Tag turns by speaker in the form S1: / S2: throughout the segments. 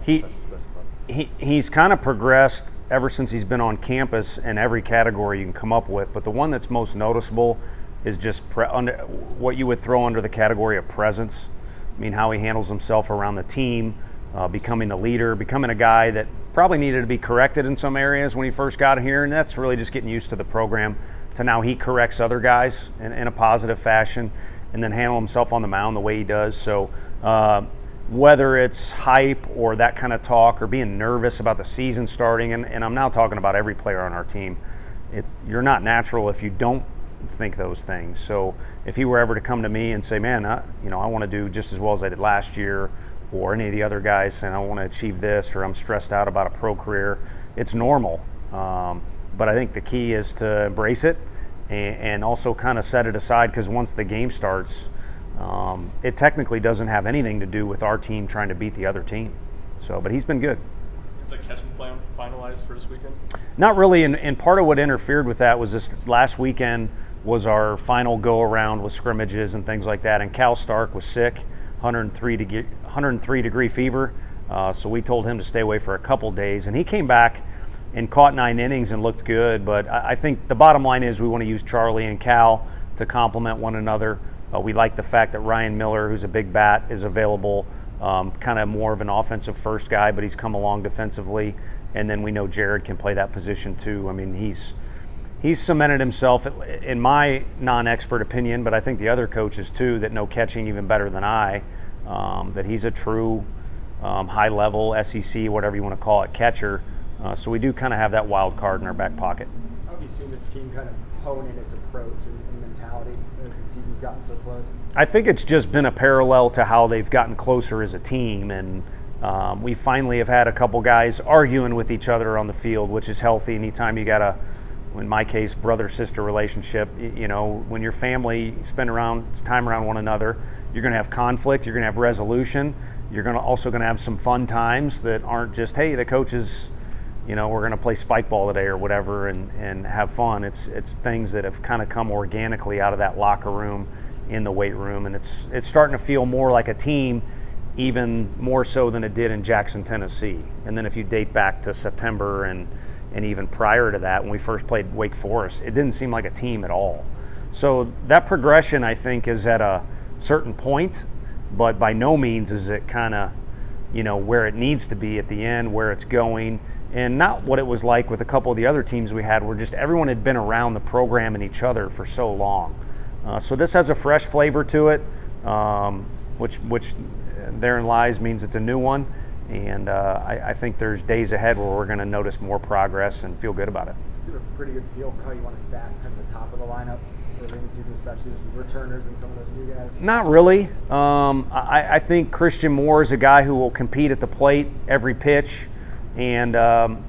S1: He he's kind of progressed ever since he's been on campus in every category you can come up with. But the one that's most noticeable is just what you would throw under the category of presence. I mean, how he handles himself around the team, becoming a leader, becoming a guy that probably needed to be corrected in some areas when he first got here. And that's really just getting used to the program, to now he corrects other guys in a positive fashion and then handle himself on the mound the way he does. So whether it's hype or that kind of talk or being nervous about the season starting, and I'm now talking about every player on our team, you're not natural if you don't think those things. So if he were ever to come to me and say, man, I want to do just as well as I did last year, or any of the other guys saying I want to achieve this, or I'm stressed out about a pro career, it's normal. But I think the key is to embrace it and also kind of set it aside, because once the game starts, it technically doesn't have anything to do with our team trying to beat the other team. So, but he's been good.
S2: Is the catching plan finalized for this weekend? Not
S1: really, and part of what interfered with that was this last weekend was our final go-around with scrimmages and things like that, and Cal Stark was sick, 103 degree fever, so we told him to stay away for a couple days, and he came back and caught 9 innings and looked good. But I think the bottom line is we want to use Charlie and Cal to complement one another. We like the fact that Ryan Miller, who's a big bat, is available, kind of more of an offensive first guy, but he's come along defensively. And then we know Jared can play that position too. I mean, he's cemented himself, in my non-expert opinion, but I think the other coaches too that know catching even better than I, that he's a true high-level SEC, whatever you want to call it, catcher. So we do kind of have that wild card in our back pocket.
S3: How have you seen this team kind of hone in its approach and mentality as the season's gotten so close?
S1: I think it's just been a parallel to how they've gotten closer as a team, and we finally have had a couple guys arguing with each other on the field, which is healthy. Anytime you got in my case, brother-sister relationship, when your family spend time around one another, you're going to have conflict, you're going to have resolution, you're also going to have some fun times that aren't just, hey, the coach is, we're going to play spike ball today or whatever and have fun. It's things that have kind of come organically out of that locker room in the weight room, and it's starting to feel more like a team, even more so than it did in Jackson, Tennessee. And then if you date back to September and even prior to that, when we first played Wake Forest, it didn't seem like a team at all. So that progression, I think, is at a certain point, but by no means is it kind of, where it needs to be at the end, where it's going, and not what it was like with a couple of the other teams we had, where just everyone had been around the program and each other for so long. So this has a fresh flavor to it, which therein lies means it's a new one. And I think there's days ahead where we're going to notice more progress and feel good about it.
S3: You have a pretty good feel for how you want to stack kind of the top of the lineup early in the season, especially just with returners and some of those new guys?
S1: Not really. I think Christian Moore is a guy who will compete at the plate every pitch. And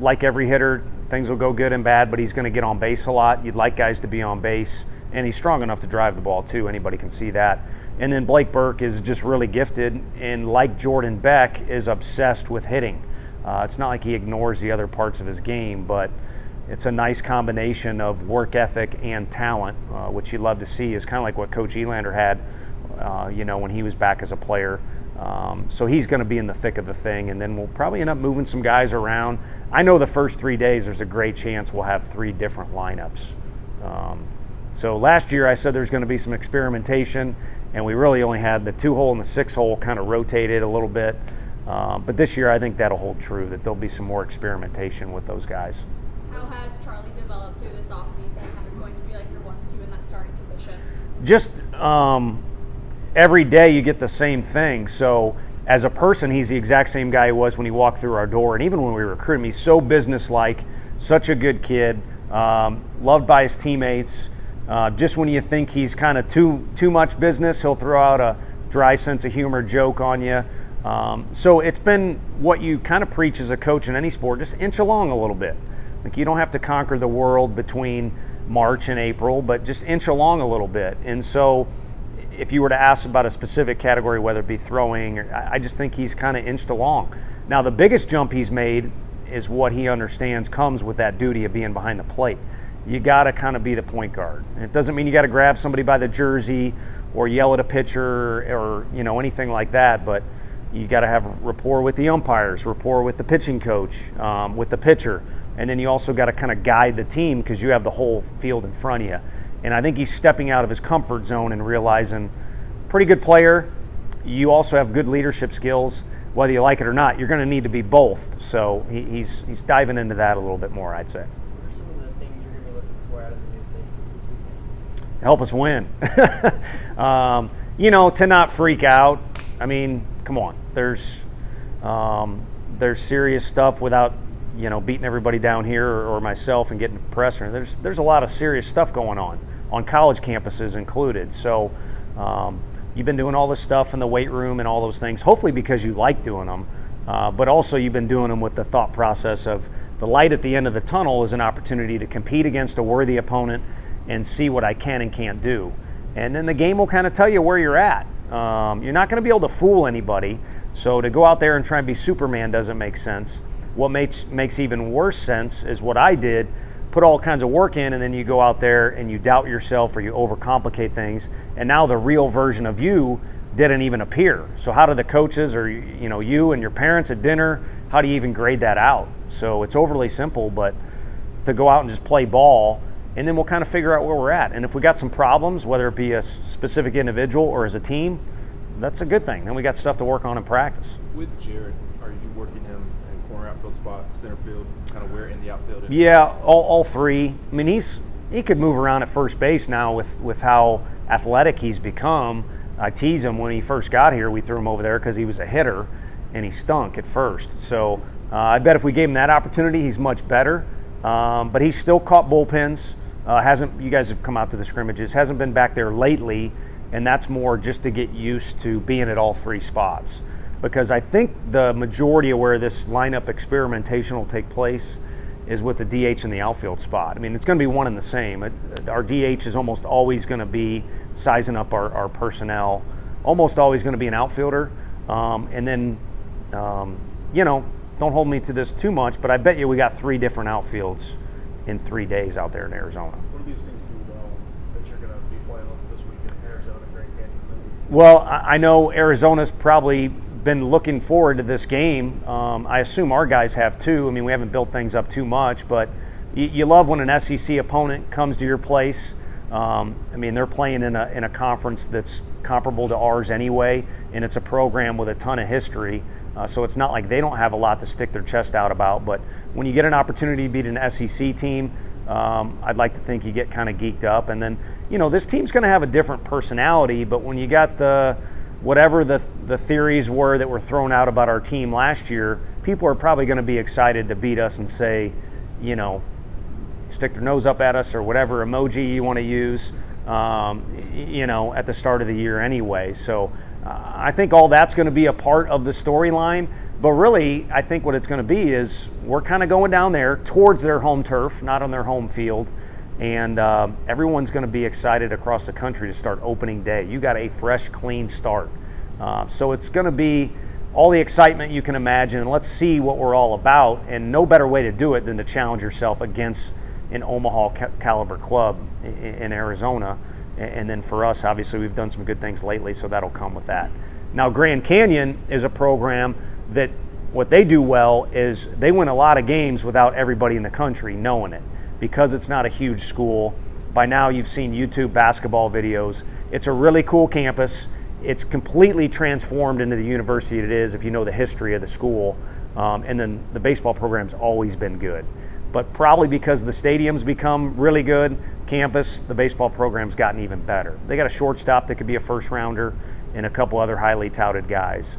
S1: like every hitter, things will go good and bad, but he's going to get on base a lot. You'd like guys to be on base. And he's strong enough to drive the ball too. Anybody can see that. And then Blake Burke is just really gifted, and like Jordan Beck, is obsessed with hitting. It's not like he ignores the other parts of his game, but it's a nice combination of work ethic and talent, which you love to see. Is kind of like what Coach Elander had, when he was back as a player. So he's going to be in the thick of the thing, and then we'll probably end up moving some guys around. I know the first 3 days there's a great chance we'll have 3 different lineups. So last year I said there's going to be some experimentation, and we really only had the 2-hole and the 6-hole kind of rotated a little bit. But this year I think that'll hold true, that there'll be some more experimentation with those guys.
S4: How has Charlie developed through this offseason, kind of going to be like your 1-2 in that starting position?
S1: Just every day you get the same thing. So as a person, he's the exact same guy he was when he walked through our door. And even when we recruited him, he's so businesslike, such a good kid, loved by his teammates. Just when you think he's kind of too much business, he'll throw out a dry sense of humor joke on you. So it's been what you kind of preach as a coach in any sport, just inch along a little bit. Like, you don't have to conquer the world between March and April, but just inch along a little bit. And so if you were to ask about a specific category, whether it be throwing, I just think he's kind of inched along. Now, the biggest jump he's made is what he understands comes with that duty of being behind the plate. You got to kind of be the point guard. It doesn't mean you got to grab somebody by the jersey or yell at a pitcher or anything like that, but you got to have rapport with the umpires, rapport with the pitching coach, with the pitcher, and then you also got to kind of guide the team because you have the whole field in front of you. And I think he's stepping out of his comfort zone and realizing, pretty good player, you also have good leadership skills. Whether you like it or not, you're going to need to be both. So he's diving into that a little bit more, I'd say.
S5: What are some of the things you're going to be looking for out of the new faces this weekend?
S1: Help us win. To not freak out. I mean, come on. There's serious stuff without, beating everybody down here or myself and getting pressure. There's a lot of serious stuff going on college campuses included. So you've been doing all this stuff in the weight room and all those things, hopefully because you like doing them, but also you've been doing them with the thought process of the light at the end of the tunnel is an opportunity to compete against a worthy opponent and see what I can and can't do. And then the game will kind of tell you where you're at. You're not going to be able to fool anybody, so to go out there and try and be Superman doesn't make sense. What makes even worse sense is what I did, put all kinds of work in, and then you go out there and you doubt yourself or you overcomplicate things, and now the real version of you didn't even appear. So how do the coaches or you and your parents at dinner, how do you even grade that out? So it's overly simple, but to go out and just play ball, and then we'll kind of figure out where we're at. And if we got some problems, whether it be a specific individual or as a team, that's a good thing. Then we got stuff to work on in practice.
S2: With Jared, are you working him in corner outfield spot, center field, kind of where in the outfield?
S1: Yeah, all three. I mean, he could move around at first base now with how athletic he's become. I tease him when he first got here. We threw him over there because he was a hitter, and he stunk at first. So I bet if we gave him that opportunity, he's much better. But he's still caught bullpens. You guys have come out to the scrimmages, hasn't been back there lately, and that's more just to get used to being at all three spots. Because I think the majority of where this lineup experimentation will take place is with the DH in the outfield spot. I mean, it's going to be one and the same. Our DH is almost always going to be sizing up our personnel, almost always going to be an outfielder. And then, don't hold me to this too much, but I bet you we got 3 different outfields in 3 days out there in Arizona.
S3: What do these things do well that you're going to be playing this weekend in Arizona, Grand Canyon?
S1: Well, I know Arizona's probably been looking forward to this game. I assume our guys have too. I mean, we haven't built things up too much, but you love when an SEC opponent comes to your place. I mean, they're playing in a conference that's comparable to ours anyway, and it's a program with a ton of history. So it's not like they don't have a lot to stick their chest out about. But when you get an opportunity to beat an SEC team, I'd like to think you get kind of geeked up. And then, this team's going to have a different personality, but when you got whatever the theories were that were thrown out about our team last year, people are probably going to be excited to beat us and say, stick their nose up at us or whatever emoji you want to use, at the start of the year anyway. So I think all that's going to be a part of the storyline. But really, I think what it's going to be is we're kind of going down there towards their home turf, not on their home field. And everyone's going to be excited across the country to start opening day. You got a fresh, clean start. So it's going to be all the excitement you can imagine. And let's see what we're all about. And no better way to do it than to challenge yourself against an Omaha caliber club in Arizona. And then for us, obviously, we've done some good things lately, so that'll come with that. Now, Grand Canyon is a program that what they do well is they win a lot of games without everybody in the country knowing it. Because it's not a huge school, by now you've seen YouTube basketball videos. It's a really cool campus. It's completely transformed into the university it is if you know the history of the school. And then the baseball program's always been good. But probably because the stadium's become really good, campus, the baseball program's gotten even better. They got a shortstop that could be a first rounder and a couple other highly touted guys.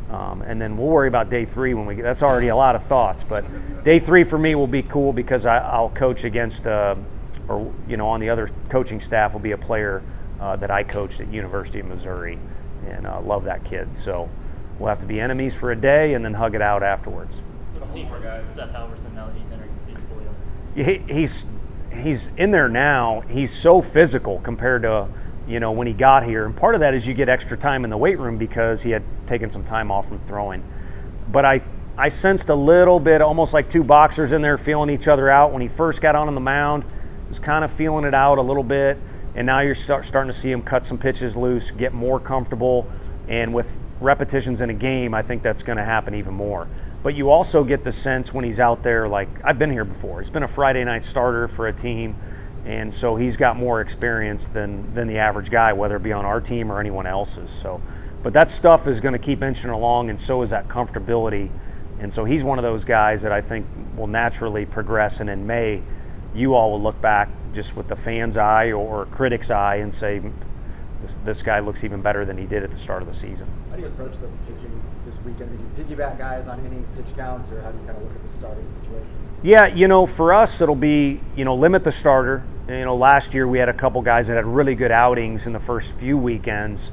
S1: And then we'll worry about day 3 when we get. That's already a lot of thoughts, but day 3 for me will be cool because I'll coach against, on the other coaching staff will be a player that I coached at University of Missouri, and love that kid. So we'll have to be enemies for a day and then hug it out afterwards.
S5: See for Seth Halverson now that he's entering the season fully.
S1: He's in there now. He's so physical compared to when he got here. And part of that is you get extra time in the weight room because he had taken some time off from throwing. But I sensed a little bit, almost like 2 boxers in there feeling each other out. When he first got on the mound, he was kind of feeling it out a little bit. And now you're starting to see him cut some pitches loose, get more comfortable. And with repetitions in a game, I think that's going to happen even more. But you also get the sense when he's out there, like, I've been here before. He's been a Friday night starter for a team, and so he's got more experience than the average guy, whether it be on our team or anyone else's. So, but that stuff is going to keep inching along, and so is that comfortability. And so he's one of those guys that I think will naturally progress, and in May, you all will look back just with the fan's eye or critic's eye and say, this guy looks even better than he did at the start of the season.
S3: How do you approach the pitching this weekend? Do you piggyback guys on innings, pitch counts, or how do you kind of look at the starting situation?
S1: Yeah, for us, it'll be, limit the starter. Last year we had a couple guys that had really good outings in the first few weekends,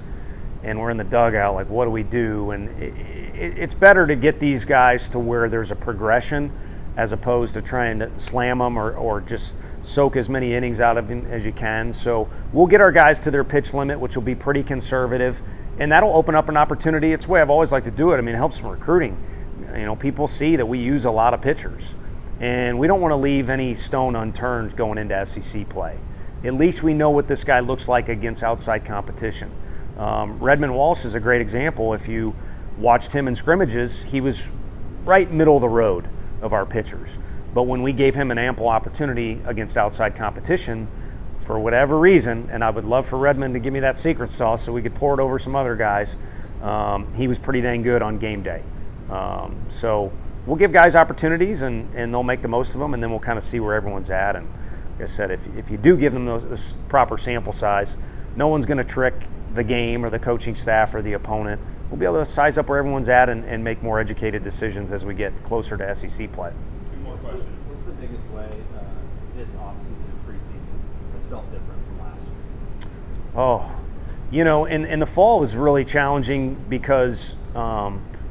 S1: and we're in the dugout like, what do we do? And it's better to get these guys to where there's a progression as opposed to trying to slam them or just soak as many innings out of them as you can. So we'll get our guys to their pitch limit, which will be pretty conservative, and that'll open up an opportunity. It's the way I've always liked to do it. I mean, it helps from recruiting. People see that we use a lot of pitchers, and we don't want to leave any stone unturned going into SEC play. At least we know what this guy looks like against outside competition. Redmond Walsh is a great example. If you watched him in scrimmages, he was right middle of the road of our pitchers. But when we gave him an ample opportunity against outside competition, for whatever reason, and I would love for Redmond to give me that secret sauce so we could pour it over some other guys, he was pretty dang good on game day. So we'll give guys opportunities, and they'll make the most of them, and then we'll kind of see where everyone's at. And like I said, if you do give them the proper sample size, no one's going to trick the game or the coaching staff or the opponent. We'll be able to size up where everyone's at and make more educated decisions as we get closer to SEC play.
S2: Two more questions.
S6: What's the biggest way this offseason and preseason has felt different from last year?
S1: In the fall was really challenging because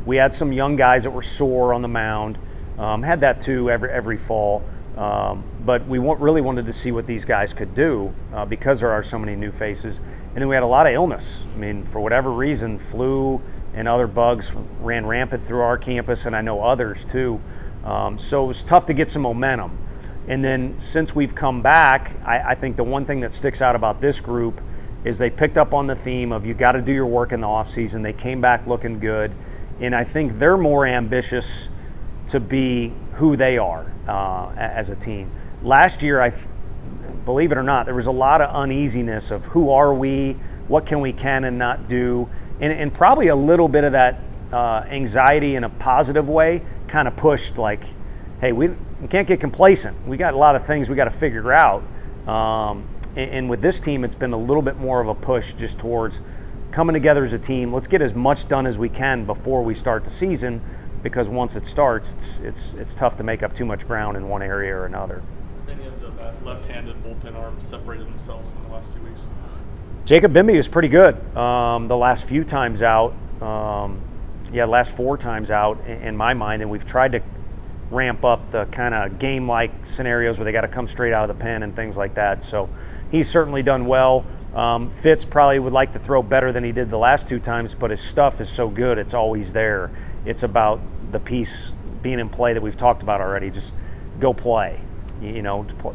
S1: we had some young guys that were sore on the mound. Had that too every fall. But we really wanted to see what these guys could do because there are so many new faces. And then we had a lot of illness. I mean, for whatever reason, flu and other bugs ran rampant through our campus, and I know others too. So it was tough to get some momentum. And then since we've come back, I think the one thing that sticks out about this group is they picked up on the theme of you got to do your work in the offseason. They came back looking good. And I think they're more ambitious to be who they are as a team. Last year, believe it or not, there was a lot of uneasiness of who are we, what can we and not do, and probably a little bit of that anxiety in a positive way kind of pushed like, hey, we can't get complacent. We got a lot of things we got to figure out. And with this team, it's been a little bit more of a push just towards coming together as a team. Let's get as much done as we can before we start the season, because once it starts, it's tough to make up too much ground in one area or another.
S7: Any of the left-handed bullpen arms separated themselves in the last few weeks?
S1: Jacob Bimby was pretty good the last few times out. Last 4 times out in my mind, and we've tried to ramp up the kind of game-like scenarios where they got to come straight out of the pen and things like that. So he's certainly done well. Fitz probably would like to throw better than he did the last 2 times, but his stuff is so good, it's always there. It's about the piece being in play that we've talked about already. Just go play,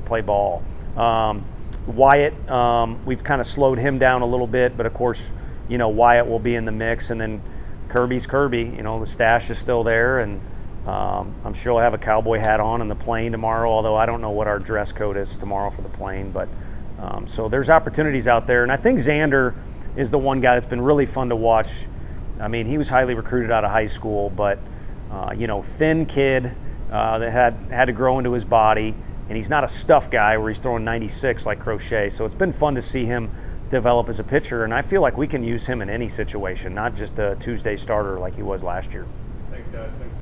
S1: play ball. Wyatt, we've kind of slowed him down a little bit, but of course, Wyatt will be in the mix. And then Kirby's Kirby, the stash is still there, and I'm sure he'll have a cowboy hat on the plane tomorrow, although I don't know what our dress code is tomorrow for the plane. But so there's opportunities out there. And I think Xander is the one guy that's been really fun to watch. I mean, he was highly recruited out of high school, but, thin kid that had to grow into his body. And he's not a stuff guy where he's throwing 96 like Crochet. So it's been fun to see him develop as a pitcher. And I feel like we can use him in any situation, not just a Tuesday starter like he was last year.
S2: Thanks, guys. Thanks.